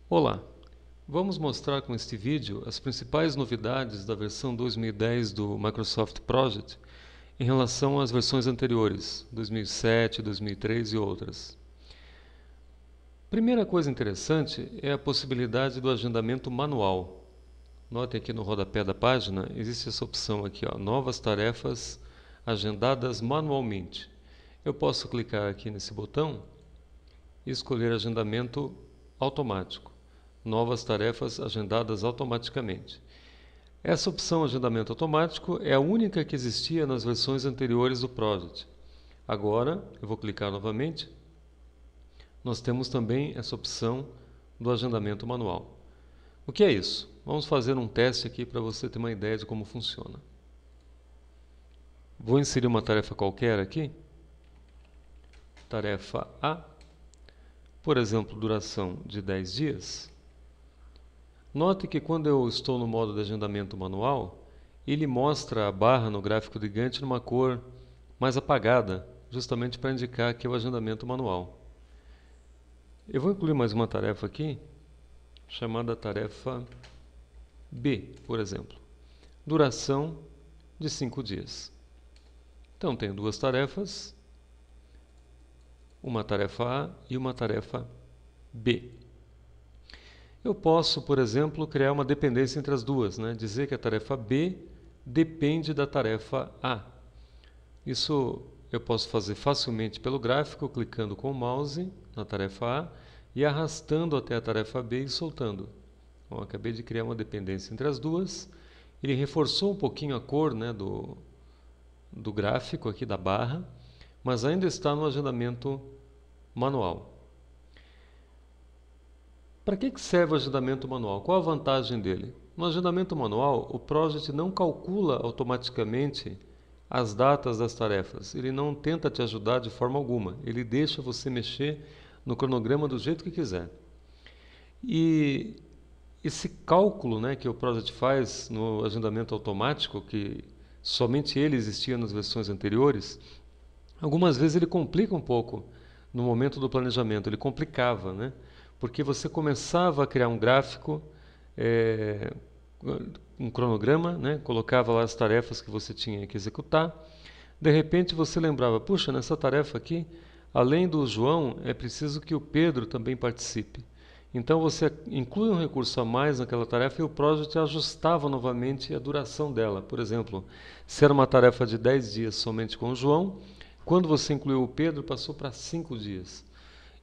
Olá, vamos mostrar com este vídeo as principais novidades da versão 2010 do Microsoft Project em relação às versões anteriores, 2007, 2003 e outras. Primeira coisa interessante é a possibilidade do agendamento manual. Notem aqui no rodapé da página, existe essa opção aqui, ó, novas tarefas agendadas manualmente. Eu posso clicar aqui nesse botão e escolher agendamento automático. Novas tarefas agendadas automaticamente. Essa opção agendamento automático é a única que existia nas versões anteriores do Project. Agora, eu vou clicar novamente. Nós temos também essa opção do agendamento manual. O que é isso? Vamos fazer um teste aqui para você ter uma ideia de como funciona. Vou inserir uma tarefa qualquer aqui. Tarefa A. Por exemplo, duração de 10 dias. Note que quando eu estou no modo de agendamento manual, ele mostra a barra no gráfico de Gantt numa cor mais apagada, justamente para indicar que é o agendamento manual. Eu vou incluir mais uma tarefa aqui, chamada tarefa B, por exemplo. Duração de 5 dias. Então, tenho duas tarefas, uma tarefa A e uma tarefa B. Eu posso, por exemplo, criar uma dependência entre as duas, né? Dizer que a tarefa B depende da tarefa A. Isso eu posso fazer facilmente pelo gráfico, clicando com o mouse na tarefa A e arrastando até a tarefa B e soltando. Bom, acabei de criar uma dependência entre as duas. Ele reforçou um pouquinho a cor, né, do gráfico aqui da barra, mas ainda está no agendamento manual. Para que serve o agendamento manual? Qual a vantagem dele? No agendamento manual, o Project não calcula automaticamente as datas das tarefas. Ele não tenta te ajudar de forma alguma. Ele deixa você mexer no cronograma do jeito que quiser. E esse cálculo, né, que o Project faz no agendamento automático, que somente ele existia nas versões anteriores, algumas vezes ele complica um pouco no momento do planejamento. Ele complicava, né? Porque você começava a criar um gráfico, um cronograma, né? Colocava lá as tarefas que você tinha que executar. De repente você lembrava, puxa, nessa tarefa aqui, além do João, é preciso que o Pedro também participe. Então você inclui um recurso a mais naquela tarefa e o Project ajustava novamente a duração dela. Por exemplo, se era uma tarefa de 10 dias somente com o João, quando você incluiu o Pedro, passou para 5 dias.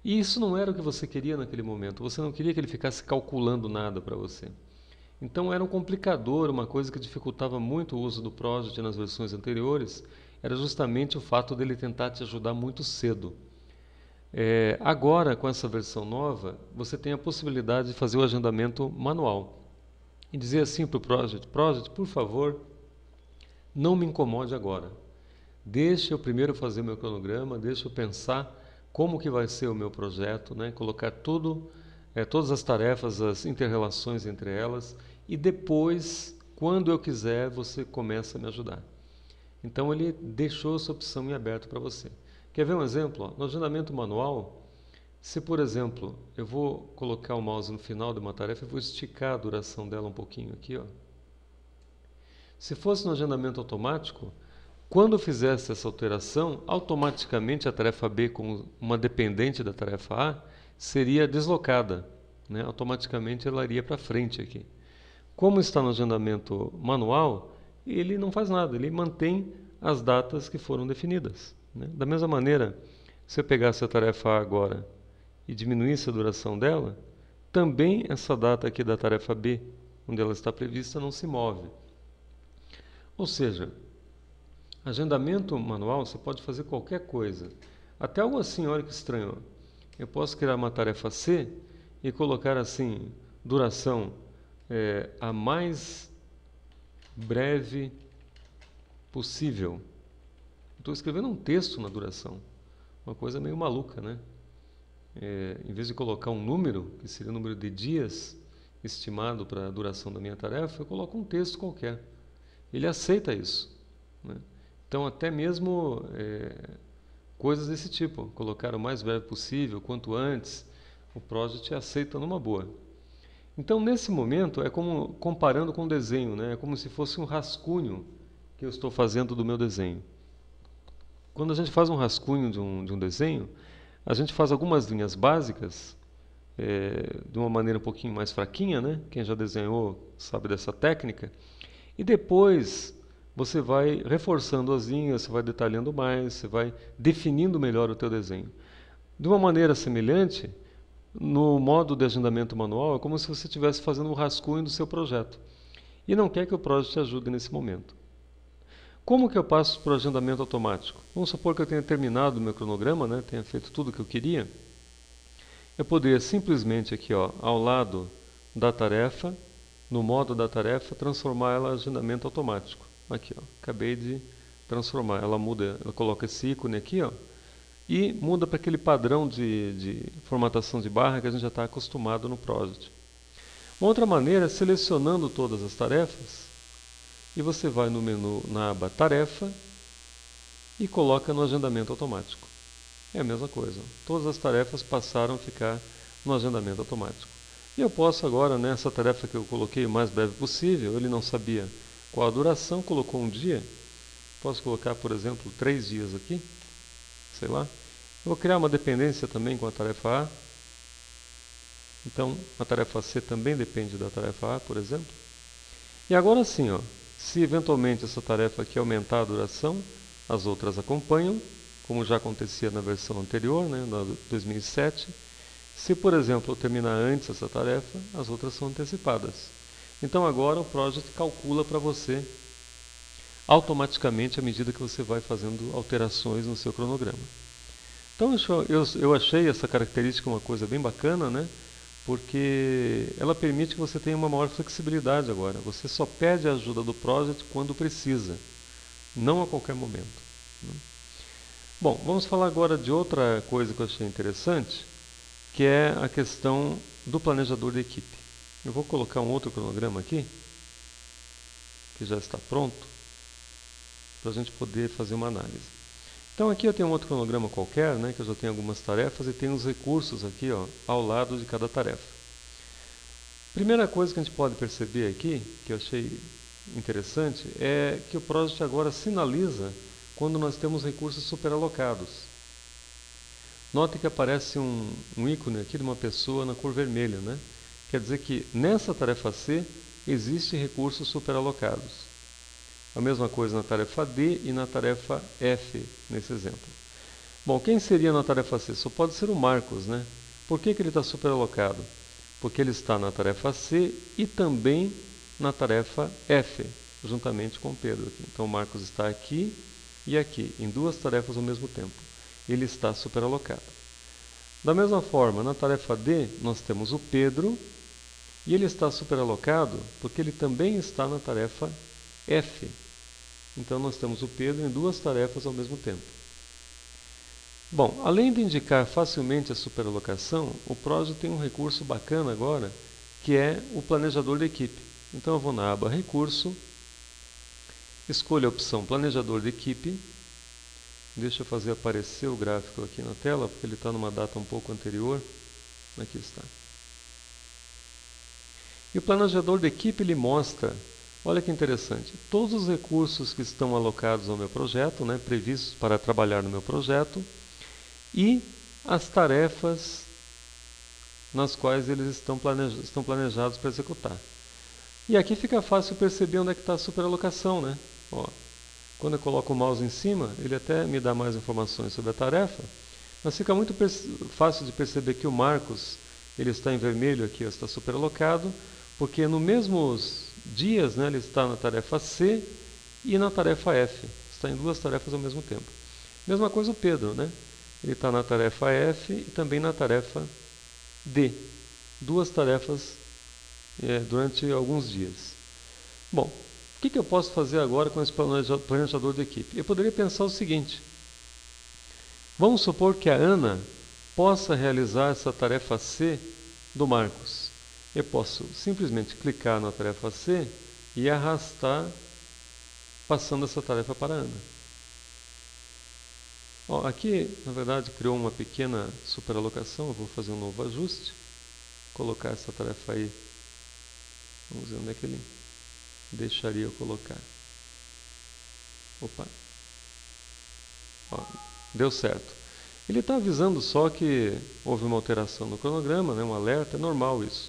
E isso não era o que você queria naquele momento. Você não queria que ele ficasse calculando nada para você. Então era um complicador, uma coisa que dificultava muito o uso do Project nas versões anteriores, era justamente o fato dele tentar te ajudar muito cedo. Agora, com essa versão nova, você tem a possibilidade de fazer o agendamento manual. E dizer assim para o Project, Project, por favor, não me incomode agora. Deixa eu primeiro fazer o meu cronograma, deixa eu pensar como que vai ser o meu projeto, né? Colocar todas as tarefas, as inter-relações entre elas, e depois, quando eu quiser, você começa a me ajudar. Então ele deixou essa opção em aberto para você. Quer ver um exemplo? No agendamento manual, se por exemplo, eu vou colocar o mouse no final de uma tarefa e vou esticar a duração dela um pouquinho aqui, ó. Se fosse no agendamento automático, quando eu fizesse essa alteração, automaticamente a tarefa B, como uma dependente da tarefa A, seria deslocada, né? Automaticamente ela iria para frente aqui. Como está no agendamento manual, ele não faz nada, ele mantém as datas que foram definidas, né? Da mesma maneira, se eu pegasse a tarefa A agora e diminuísse a duração dela, também essa data aqui da tarefa B, onde ela está prevista, não se move. Ou seja, agendamento manual, você pode fazer qualquer coisa. Até algo assim, olha que estranho. Eu posso criar uma tarefa C e colocar assim, duração a mais breve possível. Estou escrevendo um texto na duração. Uma coisa meio maluca, né? Em vez de colocar um número, que seria o número de dias estimado para a duração da minha tarefa, eu coloco um texto qualquer. Ele aceita isso, né? Então, até mesmo coisas desse tipo, colocar o mais breve possível, quanto antes, o Project aceita numa boa. Então, nesse momento, é como comparando com o desenho, né? É como se fosse um rascunho que eu estou fazendo do meu desenho. Quando a gente faz um rascunho de um desenho, a gente faz algumas linhas básicas, de uma maneira um pouquinho mais fraquinha, né? Quem já desenhou sabe dessa técnica. E depois você vai reforçando as linhas, você vai detalhando mais, você vai definindo melhor o teu desenho. De uma maneira semelhante, no modo de agendamento manual, é como se você estivesse fazendo um rascunho do seu projeto. E não quer que o Prodigy te ajude nesse momento. Como que eu passo para o agendamento automático? Vamos supor que eu tenha terminado o meu cronograma, né? Tenha feito tudo o que eu queria. Eu poderia simplesmente aqui, ó, ao lado da tarefa, no modo da tarefa, transformar ela em agendamento automático. Aqui, ó, acabei de transformar. Ela muda, ela coloca esse ícone aqui, ó, e muda para aquele padrão de formatação de barra que a gente já está acostumado no Prodigy. Uma outra maneira é selecionando todas as tarefas, e você vai no menu na aba Tarefa e coloca no agendamento automático. É a mesma coisa. Todas as tarefas passaram a ficar no agendamento automático. E eu posso agora, nessa tarefa que eu coloquei o mais breve possível, ele não sabia qual a duração, colocou um dia. Posso colocar, por exemplo, 3 dias aqui, sei lá. Eu vou criar uma dependência também com a tarefa A. Então, a tarefa C também depende da tarefa A, por exemplo. E agora sim, ó, se eventualmente essa tarefa aqui aumentar a duração, as outras acompanham, como já acontecia na versão anterior, né, na 2007. Se, por exemplo, eu terminar antes essa tarefa, as outras são antecipadas. Então agora o Project calcula para você automaticamente à medida que você vai fazendo alterações no seu cronograma. Então eu achei essa característica uma coisa bem bacana, né? Porque ela permite que você tenha uma maior flexibilidade agora. Você só pede a ajuda do Project quando precisa, não a qualquer momento, né? Bom, vamos falar agora de outra coisa que eu achei interessante, que é a questão do planejador de equipe. Eu vou colocar um outro cronograma aqui, que já está pronto, para a gente poder fazer uma análise. Então aqui eu tenho um outro cronograma qualquer, né, que eu já tenho algumas tarefas e tenho os recursos aqui, ó, ao lado de cada tarefa. Primeira coisa que a gente pode perceber aqui, que eu achei interessante, é que o Project agora sinaliza quando nós temos recursos superalocados. Note que aparece um ícone aqui de uma pessoa na cor vermelha, né? Quer dizer que nessa tarefa C existem recursos superalocados. A mesma coisa na tarefa D e na tarefa F, nesse exemplo. Bom, quem seria na tarefa C? Só pode ser o Marcos, né? Por que ele está superalocado? Porque ele está na tarefa C e também na tarefa F, juntamente com o Pedro aqui. Então o Marcos está aqui e aqui, em 2 tarefas ao mesmo tempo. Ele está superalocado. Da mesma forma, na tarefa D, nós temos o Pedro e ele está superalocado porque ele também está na tarefa F. Então nós temos o Pedro em 2 tarefas ao mesmo tempo. Bom, além de indicar facilmente a superalocação, o Prodigy tem um recurso bacana agora, que é o planejador de equipe. Então eu vou na aba Recurso, escolho a opção Planejador de equipe. Deixa eu fazer aparecer o gráfico aqui na tela, porque ele está numa data um pouco anterior. Aqui está. E o planejador de equipe ele mostra, olha que interessante, todos os recursos que estão alocados ao meu projeto, né, previstos para trabalhar no meu projeto, e as tarefas nas quais eles estão planejados para executar. E aqui fica fácil perceber onde é que está a superalocação, né? Ó, quando eu coloco o mouse em cima, ele até me dá mais informações sobre a tarefa, mas fica muito fácil de perceber que o Marcos ele está em vermelho aqui, está superalocado, porque nos mesmos dias, né, ele está na tarefa C e na tarefa F. Está em 2 tarefas ao mesmo tempo. Mesma coisa o Pedro, né? Ele está na tarefa F e também na tarefa D. 2 tarefas durante alguns dias. Bom, o que eu posso fazer agora com esse planejador de equipe? Eu poderia pensar o seguinte. Vamos supor que a Ana possa realizar essa tarefa C do Marcos. Eu posso simplesmente clicar na tarefa C e arrastar, passando essa tarefa para a Ana. Ó, aqui, na verdade, criou uma pequena superalocação. Eu vou fazer um novo ajuste. Colocar essa tarefa aí Vamos ver onde é que ele deixaria eu colocar. Opa. Ó, deu certo. Ele está avisando só que houve uma alteração no cronograma, né, um alerta, é normal isso.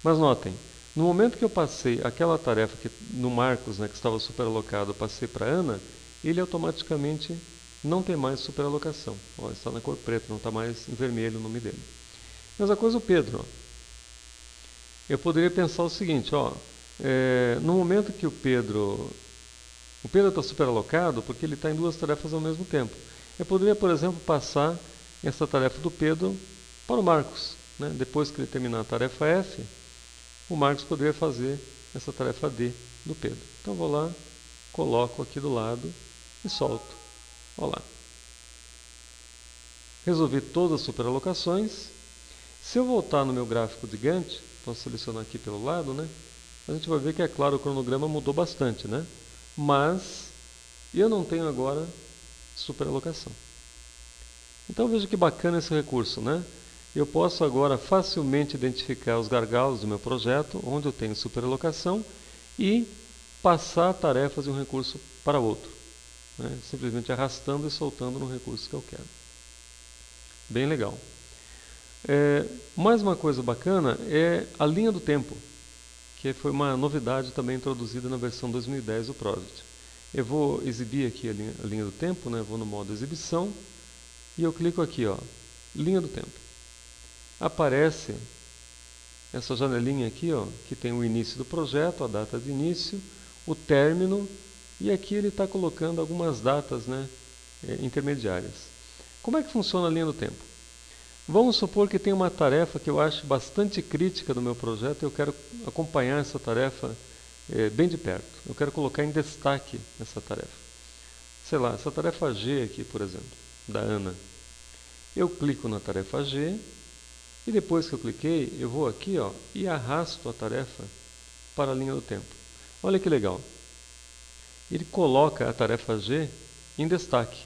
Mas notem, no momento que eu passei aquela tarefa que, no Marcos, né, que estava superalocado, eu passei para a Ana, ele automaticamente não tem mais superalocação. Ó, está na cor preta, não está mais em vermelho o nome dele. Mesma coisa o Pedro. Ó. Eu poderia pensar o seguinte, ó, no momento que o Pedro está superalocado porque ele está em duas tarefas ao mesmo tempo. Eu poderia, por exemplo, passar essa tarefa do Pedro para o Marcos. Né? Depois que ele terminar a tarefa F, o Marcos poderia fazer essa tarefa D do Pedro. Então, vou lá, coloco aqui do lado e solto. Olha lá. Resolvi todas as superalocações. Se eu voltar no meu gráfico de Gantt, posso selecionar aqui pelo lado, né? A gente vai ver que, é claro, o cronograma mudou bastante, né? Mas eu não tenho agora superalocação. Então veja que bacana esse recurso, né? Eu posso agora facilmente identificar os gargalos do meu projeto, onde eu tenho superalocação, e passar tarefas de um recurso para outro, né? Simplesmente arrastando e soltando no recurso que eu quero. Bem legal. Mais uma coisa bacana é a linha do tempo, que foi uma novidade também introduzida na versão 2010 do Project. Eu vou exibir aqui a linha do tempo, né? Vou no modo exibição e eu clico aqui, ó, linha do tempo. Aparece essa janelinha aqui, ó, que tem o início do projeto, a data de início, o término, e aqui ele está colocando algumas datas, né, intermediárias. Como é que funciona a linha do tempo? Vamos supor que tem uma tarefa que eu acho bastante crítica do meu projeto e eu quero acompanhar essa tarefa bem de perto. Eu quero colocar em destaque essa tarefa. Sei lá, essa tarefa G aqui, por exemplo, da Ana. Eu clico na tarefa G e depois que eu cliquei, eu vou aqui, ó, e arrasto a tarefa para a linha do tempo. Olha que legal. Ele coloca a tarefa G em destaque,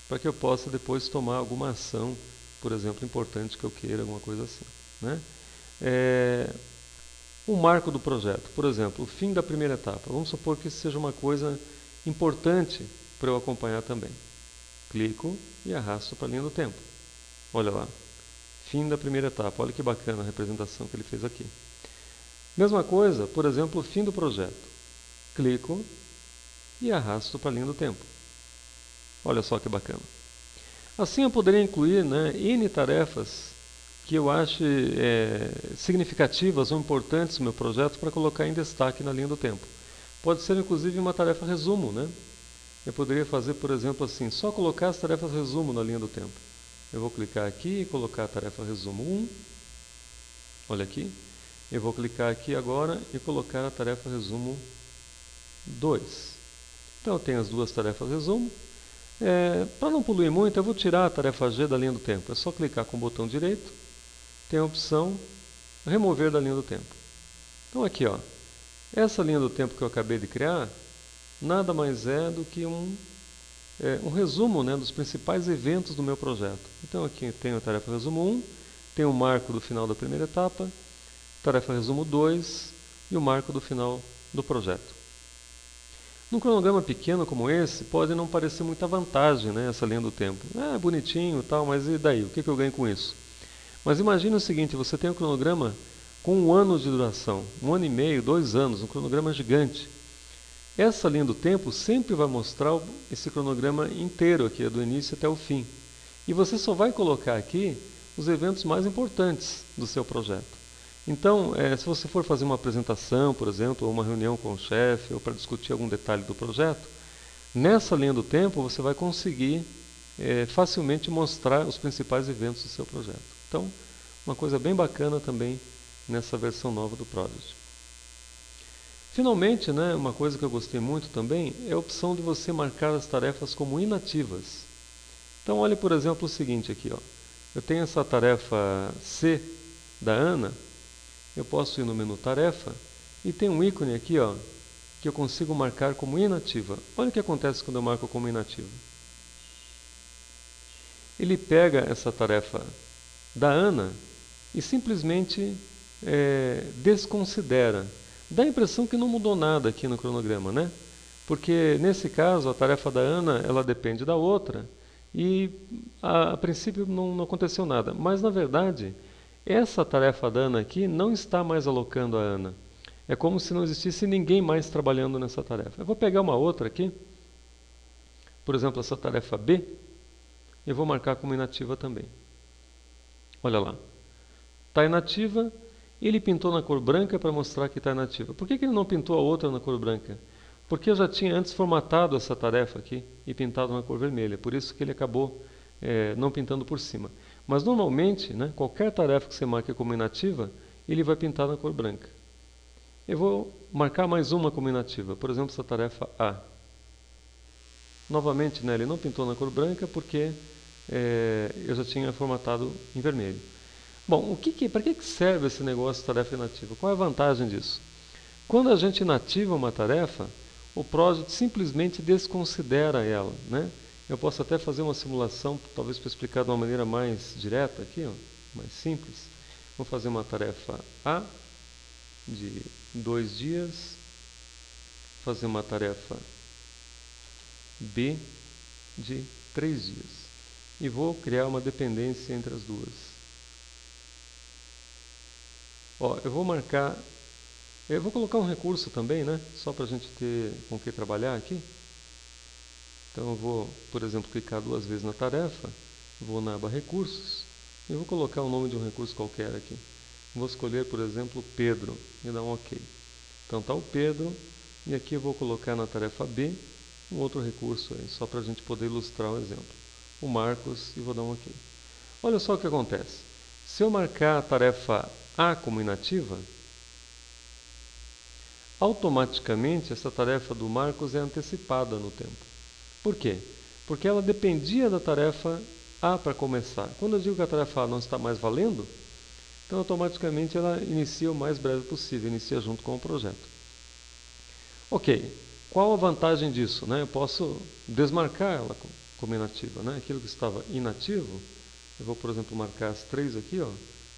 para que eu possa depois tomar alguma ação, por exemplo, importante que eu queira, alguma coisa assim, né? O marco do projeto, por exemplo, o fim da primeira etapa. Vamos supor que isso seja uma coisa importante para eu acompanhar também. Clico e arrasto para a linha do tempo. Olha lá, fim da primeira etapa. Olha que bacana a representação que ele fez aqui. Mesma coisa, por exemplo, o fim do projeto. Clico e arrasto para a linha do tempo. Olha só que bacana. Assim eu poderia incluir, né, N tarefas que eu ache significativas ou importantes no meu projeto para colocar em destaque na linha do tempo. Pode ser inclusive uma tarefa resumo, né? Eu poderia fazer, por exemplo, assim, só colocar as tarefas resumo na linha do tempo. Eu vou clicar aqui e colocar a tarefa resumo 1. Olha aqui. Eu vou clicar aqui agora e colocar a tarefa resumo 2. Então eu tenho as duas tarefas resumo. Para não poluir muito, eu vou tirar a tarefa G da linha do tempo. É só clicar com o botão direito, tem a opção remover da linha do tempo. Então aqui, ó, essa linha do tempo que eu acabei de criar, nada mais é do que um resumo, né, dos principais eventos do meu projeto. Então aqui tenho a tarefa resumo 1, tenho o marco do final da primeira etapa, tarefa resumo 2 e o marco do final do projeto. Num cronograma pequeno como esse, pode não parecer muita vantagem, né, essa linha do tempo. É bonitinho e tal, mas e daí? O que eu ganho com isso? Mas imagine o seguinte, você tem um cronograma com 1 ano de duração, 1 ano e meio, 2 anos, um cronograma gigante. Essa linha do tempo sempre vai mostrar esse cronograma inteiro aqui, do início até o fim. E você só vai colocar aqui os eventos mais importantes do seu projeto. Então, se você for fazer uma apresentação, por exemplo, ou uma reunião com o chefe, ou para discutir algum detalhe do projeto, nessa linha do tempo você vai conseguir facilmente mostrar os principais eventos do seu projeto. Então, uma coisa bem bacana também nessa versão nova do Project. Finalmente, né, uma coisa que eu gostei muito também é a opção de você marcar as tarefas como inativas. Então, olhe, por exemplo, o seguinte aqui, ó. Eu tenho essa tarefa C da Ana. Eu posso ir no menu tarefa e tem um ícone aqui, ó, que eu consigo marcar como inativa. Olha o que acontece quando eu marco como inativa. Ele pega essa tarefa da Ana e simplesmente desconsidera. Dá a impressão que não mudou nada aqui no cronograma, né? Porque nesse caso a tarefa da Ana ela depende da outra e a princípio não aconteceu nada. Mas na verdade essa tarefa da Ana aqui não está mais alocando a Ana. É como se não existisse ninguém mais trabalhando nessa tarefa. Eu vou pegar uma outra aqui, por exemplo essa tarefa B, e vou marcar como inativa também. Olha lá, está inativa. Ele pintou na cor branca para mostrar que está inativa. Por que ele não pintou a outra na cor branca? Porque eu já tinha antes formatado essa tarefa aqui e pintado na cor vermelha. Por isso que ele acabou não pintando por cima. Mas normalmente, né, qualquer tarefa que você marque como inativa, ele vai pintar na cor branca. Eu vou marcar mais uma como inativa. Por exemplo, essa tarefa A. Novamente, né, ele não pintou na cor branca porque eu já tinha formatado em vermelho. Bom, para que serve esse negócio de tarefa inativa? Qual é a vantagem disso? Quando a gente inativa uma tarefa, o Project simplesmente desconsidera ela, né? Eu posso até fazer uma simulação, talvez para explicar de uma maneira mais direta aqui, ó, mais simples. Vou fazer uma tarefa A de 2 dias, fazer uma tarefa B de 3 dias e vou criar uma dependência entre as duas. Ó, eu vou colocar um recurso também, né? Só para a gente ter com o que trabalhar aqui. Então eu vou, por exemplo, clicar 2 vezes na tarefa, vou na aba recursos e vou colocar o nome de um recurso qualquer aqui. Vou escolher, por exemplo, Pedro e dar um OK. Então está o Pedro e aqui eu vou colocar na tarefa B um outro recurso aí, só para a gente poder ilustrar o exemplo. O Marcos e vou dar um OK. Olha só o que acontece. Se eu marcar a tarefa A como inativa, automaticamente essa tarefa do Marcos é antecipada no tempo. Por quê? Porque ela dependia da tarefa A para começar. Quando eu digo que a tarefa A não está mais valendo, então automaticamente ela inicia o mais breve possível, inicia junto com o projeto. Ok, qual a vantagem disso, né? Eu posso desmarcar ela como inativa, né? Aquilo que estava inativo, eu vou, por exemplo, marcar as 3 aqui, ó,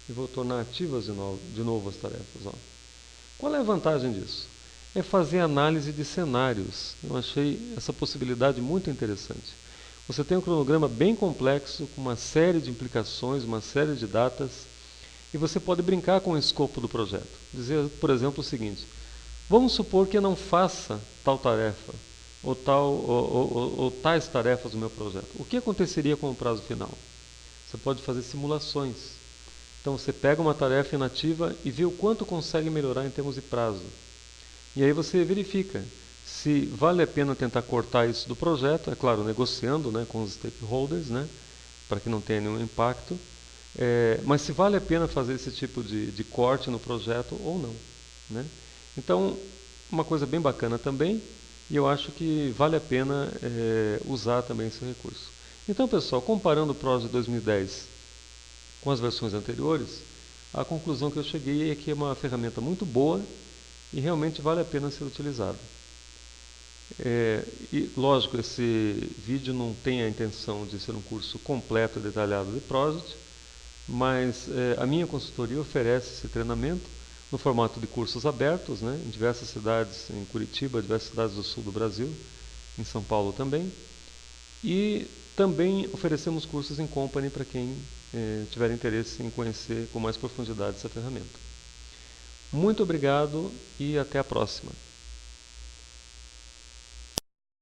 e vou tornar ativas de novo as tarefas. Ó. Qual é a vantagem disso? É fazer análise de cenários. Eu achei essa possibilidade muito interessante. Você tem um cronograma bem complexo, com uma série de implicações, uma série de datas, e você pode brincar com o escopo do projeto. Dizer, por exemplo, o seguinte: vamos supor que eu não faça tal tarefa, ou tais tarefas do meu projeto. O que aconteceria com o prazo final? Você pode fazer simulações. Então você pega uma tarefa inativa e vê o quanto consegue melhorar em termos de prazo. E aí você verifica se vale a pena tentar cortar isso do projeto, é claro, negociando, né, com os stakeholders, né, para que não tenha nenhum impacto, mas se vale a pena fazer esse tipo de corte no projeto ou não. Né? Então, uma coisa bem bacana também, e eu acho que vale a pena usar também esse recurso. Então, pessoal, comparando o Project 2010 com as versões anteriores, a conclusão que eu cheguei é que é uma ferramenta muito boa e realmente vale a pena ser utilizada. E, lógico, esse vídeo não tem a intenção de ser um curso completo e detalhado de Project, mas a minha consultoria oferece esse treinamento no formato de cursos abertos, né, em diversas cidades, em Curitiba, diversas cidades do sul do Brasil, em São Paulo também. E também oferecemos cursos em company para quem tiver interesse em conhecer com mais profundidade essa ferramenta. Muito obrigado e até a próxima.